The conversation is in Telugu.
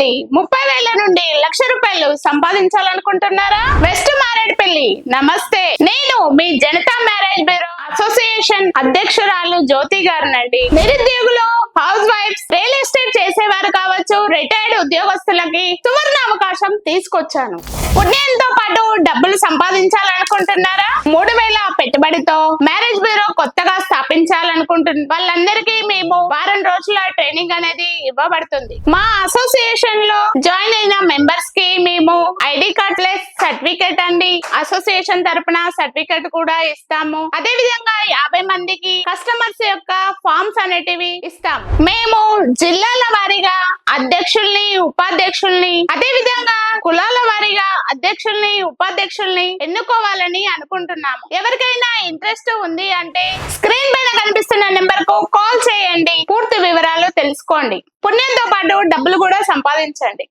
పెట్టి 30,000 నుండి ₹1,00,000 సంపాదించాలనుకుంటున్నారా? వెస్ట్ మారేడుపల్లి. నమస్తే, నేను మీ జనతా మ్యారేజ్ బ్యూరో అసోసియేషన్ అధ్యక్షురాలు జ్యోతి గారినండి. నిరుద్యోగులు, హౌస్ వైఫ్స్, రియల్ ఎస్టేట్ చేసేవారు కావచ్చు, రిటైర్డ్ ఉద్యోగస్తులకి సువర్ణ అవకాశం తీసుకొచ్చాను. పుణ్యంతో పాటు డబ్బులు సంపాదించాలనుకుంటున్నారా? 3,000 పెట్టుబడితో మ్యారేజ్ బ్యూరో కొత్తగా స్థాపించాలనుకుంటున్న వాళ్ళందరికీ మేము వారం రోజుల ట్రైనింగ్ అనేది ఇవ్వబడుతుంది. మా అసోసియేషన్ లో జాయిన్ అయిన మెంబర్స్ కి మేము ఐడి కార్డ్ ప్లస్ సర్టిఫికేట్ అండి, అసోసియేషన్ తరపున సర్టిఫికేట్ కూడా ఇస్తాము. అదే విధంగా 50 మందికి కస్టమర్స్ యొక్క ఫార్మ్స్ అనేటివి ఇస్తాం. మేము జిల్లాల వారీగా అధ్యక్షుల్ని, ఉపాధ్యక్షుల్ని, అదే విధంగా కులాల వారీగా అధ్యక్షుల్ని, ఉపాధ్యక్షుల్ని ఎన్నుకోవాలని అనుకుంటున్నాము. ఎవరికైనా ఇంట్రెస్ట్ ఉంది అంటే స్క్రీన్ పైన కనిపిస్తున్న నెంబర్ కు కాల్ చేయండి, పూర్తి వివరాలు తెలుసుకోండి. పుణ్యంతో పాటు డబ్బులు కూడా సంపాదించండి.